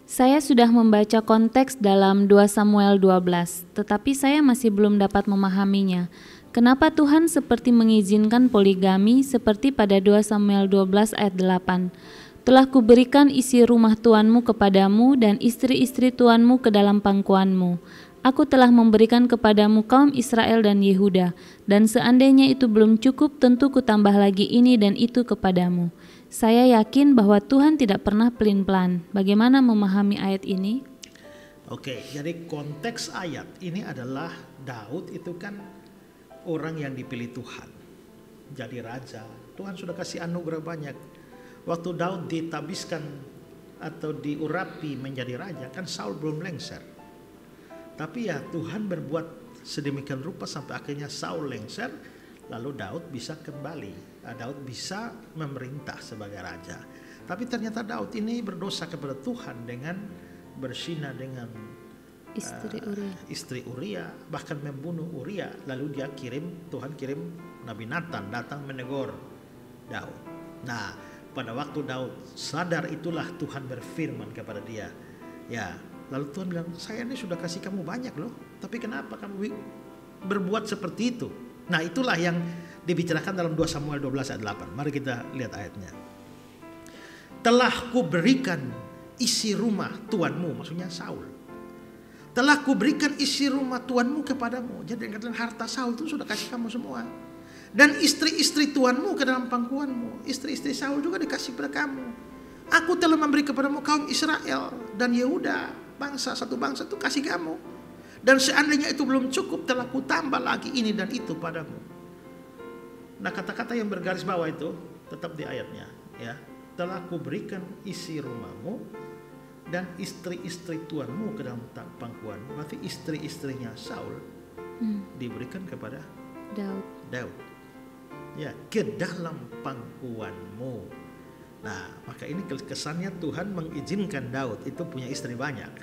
Saya sudah membaca konteks dalam 2 Samuel 12, tetapi saya masih belum dapat memahaminya. Kenapa Tuhan seperti mengizinkan poligami seperti pada 2 Samuel 12 ayat 8? Telah kuberikan isi rumah tuanmu kepadamu dan istri-istri tuanmu ke dalam pangkuanmu. Aku telah memberikan kepadamu kaum Israel dan Yehuda, dan seandainya itu belum cukup, tentu kutambah lagi ini dan itu kepadamu. Saya yakin bahwa Tuhan tidak pernah pelin-pelan. Bagaimana memahami ayat ini? Oke, jadi konteks ayat ini adalah Daud itu kan orang yang dipilih Tuhan. Jadi raja. Tuhan sudah kasih anugerah banyak. Waktu Daud ditabiskan atau diurapi menjadi raja, kan Saul belum lengser. Tapi ya Tuhan berbuat sedemikian rupa sampai akhirnya Saul lengser, lalu Daud bisa kembali. Daud bisa memerintah sebagai raja. Tapi ternyata Daud ini berdosa kepada Tuhan dengan berzina dengan istri Uria, bahkan membunuh Uria. Lalu Tuhan kirim Nabi Nathan datang menegur Daud. Nah, pada waktu Daud sadar itulah Tuhan berfirman kepada dia. Ya, lalu Tuhan bilang, saya ini sudah kasih kamu banyak loh, tapi kenapa kamu berbuat seperti itu? Nah, itulah yang dibicarakan dalam 2 Samuel 12 ayat 8. Mari kita lihat ayatnya. Telah kuberikan isi rumah tuanmu, maksudnya Saul. Telah kuberikan isi rumah tuanmu kepadamu. Jadi dengan harta Saul itu sudah kasih kamu semua. Dan istri-istri tuanmu ke dalam pangkuanmu. Istri-istri Saul juga dikasih pada kamu. Aku telah memberi kepadamu kaum Israel dan Yehuda, satu bangsa itu kasih kamu. Dan seandainya itu belum cukup, telah kutambah lagi ini dan itu padamu. Nah, kata-kata yang bergaris bawah itu tetap di ayatnya, ya. Telah kuberikan isi rumahmu dan istri-istri tuanmu ke dalam pangkuan. Berarti istri-istrinya Saul diberikan kepada Daud. Ya, ke dalam pangkuanmu. Nah, maka ini kesannya Tuhan mengizinkan Daud itu punya istri banyak.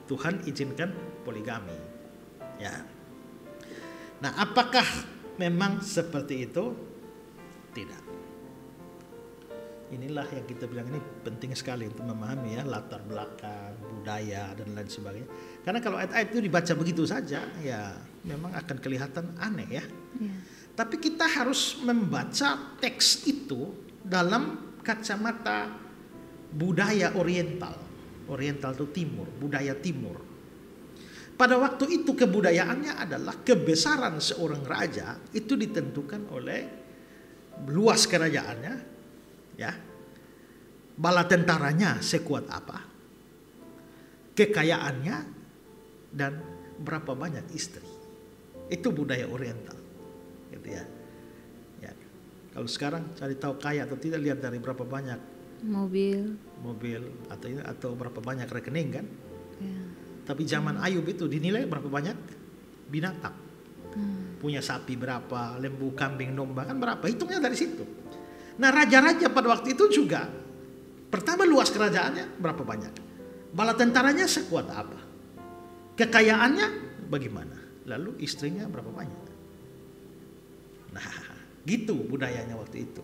Tuhan izinkan poligami. Ya. Nah, apakah memang seperti itu? Tidak. Inilah yang kita bilang ini penting sekali untuk memahami ya latar belakang, budaya dan lain sebagainya. Karena kalau ayat-ayat itu dibaca begitu saja, ya memang akan kelihatan aneh ya. Tapi kita harus membaca teks itu dalam kacamata budaya Oriental. Oriental itu timur, budaya timur. Pada waktu itu kebudayaannya adalah kebesaran seorang raja itu ditentukan oleh luas kerajaannya, ya, bala tentaranya sekuat apa, kekayaannya, dan berapa banyak istri. Itu budaya Oriental, gitu ya. Ya. Kalau sekarang cari tahu kaya atau tidak lihat dari berapa banyak mobil atau berapa banyak rekening kan. Ya. Tapi zaman Ayub itu dinilai berapa banyak binatang. Punya sapi berapa, lembu, kambing, domba kan berapa. Hitungnya dari situ. Nah, raja-raja pada waktu itu juga pertama luas kerajaannya berapa banyak. Bala tentaranya sekuat apa. Kekayaannya bagaimana. Lalu istrinya berapa banyak. Nah, gitu budayanya waktu itu.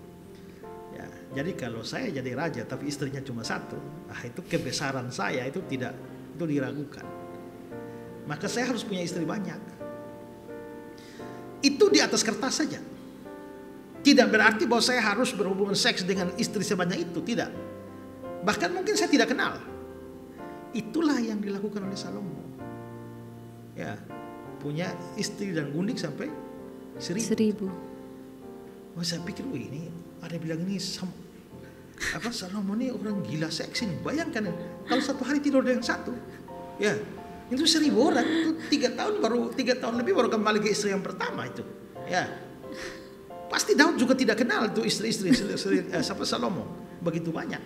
Ya, jadi kalau saya jadi raja tapi istrinya cuma satu, itu kebesaran saya itu diragukan. Maka saya harus punya istri banyak. Itu di atas kertas saja. Tidak berarti bahwa saya harus berhubungan seks dengan istri sebanyak itu, tidak. Bahkan mungkin saya tidak kenal. Itulah yang dilakukan oleh Salomo. Ya, punya istri dan gundik sampai 1000. Oh, saya pikir, ini ada bilang ini Salomo ini orang gila seks ini. Bayangkan kalau satu hari tidur dengan satu, ya itu 1000 orang. Itu 3 tahun lebih baru kembali ke istri yang pertama itu. Ya, pasti Daud juga tidak kenal itu istri-istri sampai Salomo begitu banyak.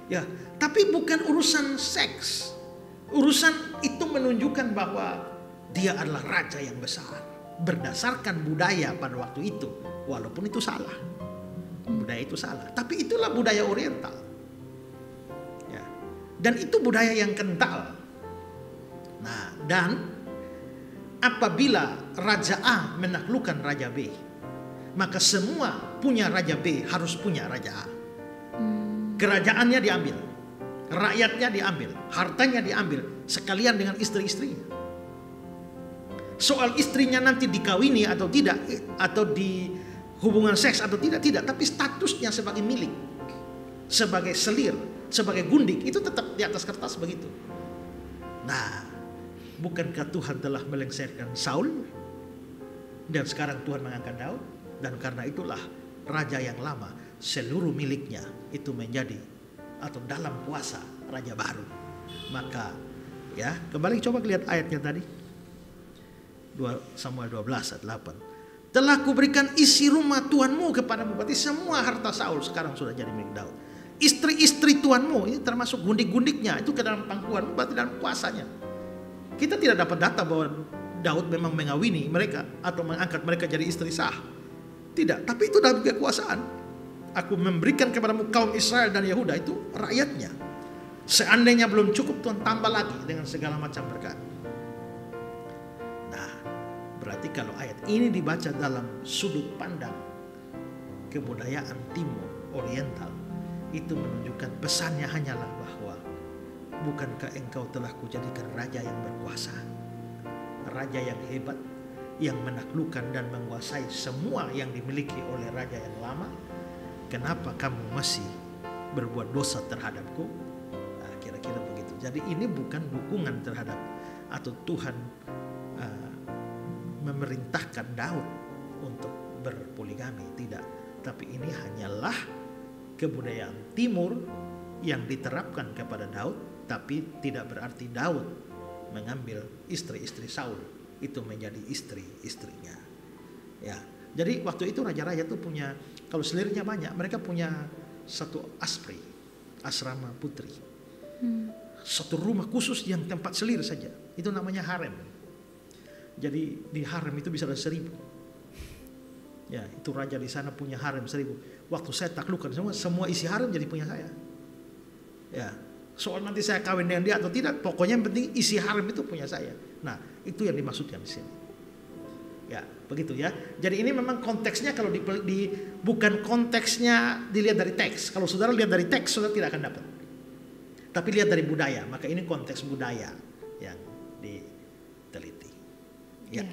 Ya, tapi bukan urusan seks. Urusan itu menunjukkan bahwa dia adalah raja yang besar berdasarkan budaya pada waktu itu, walaupun itu salah. Budaya itu salah, tapi itulah budaya Oriental. Ya. Dan itu budaya yang kental. Nah, dan apabila Raja A menaklukkan Raja B, maka semua punya Raja B harus punya Raja A. Kerajaannya diambil. rakyatnya diambil, hartanya diambil, sekalian dengan istri-istrinya. Soal istrinya nanti dikawini atau tidak, atau di hubungan seks atau tidak, tapi statusnya sebagai milik, sebagai selir, sebagai gundik, itu tetap di atas kertas begitu. Nah, bukankah Tuhan telah melengsarkan Saul, dan sekarang Tuhan mengangkat Daud, dan karena itulah raja yang lama seluruh miliknya itu menjadi atau dalam kuasa raja baru. Maka ya, kembali coba lihat ayatnya tadi, 2 Samuel 12 ayat 8. Telah kuberikan isi rumah Tuhanmu kepadamu. Berarti semua harta Saul sekarang sudah jadi milik Daud. Istri-istri Tuhanmu, ini termasuk gundik-gundiknya, itu ke dalam pangkuan, berarti dalam kuasanya. Kita tidak dapat data bahwa Daud memang mengawini mereka atau mengangkat mereka jadi istri sah. Tidak, tapi itu dalam kekuasaan. Aku memberikan kepadamu kaum Israel dan Yehuda, itu rakyatnya. Seandainya belum cukup, Tuhan tambah lagi dengan segala macam berkat. Nah, berarti kalau ayat ini dibaca dalam sudut pandang kebudayaan Timur Oriental, itu menunjukkan pesannya hanyalah bahwa bukankah engkau telah kujadikan raja yang berkuasa, raja yang hebat, yang menaklukkan dan menguasai semua yang dimiliki oleh raja yang lama. Kenapa kamu masih berbuat dosa terhadapku? Nah, kira-kira begitu. Jadi ini bukan dukungan terhadap atau Tuhan memerintahkan Daud untuk berpoligami, tidak. Tapi ini hanyalah kebudayaan Timur yang diterapkan kepada Daud, tapi tidak berarti Daud mengambil istri-istri Saul itu menjadi istri-istrinya. Ya, jadi waktu itu raja-raja itu punya, kalau selirnya banyak, mereka punya satu asrama putri, satu rumah khusus yang tempat selir saja. Itu namanya harem. Jadi di harem itu bisa ada 1000. Ya, itu raja di sana punya harem 1000. Waktu saya taklukkan semua isi harem jadi punya saya. Ya, soal nanti saya kawin dengan dia atau tidak, pokoknya yang penting isi harem itu punya saya. Nah, itu yang dimaksudkan di sini. Ya, begitu ya. Jadi ini memang konteksnya, kalau bukan konteksnya dilihat dari teks. Kalau saudara lihat dari teks, saudara tidak akan dapat. Tapi lihat dari budaya, maka ini konteks budaya yang diteliti. Ya.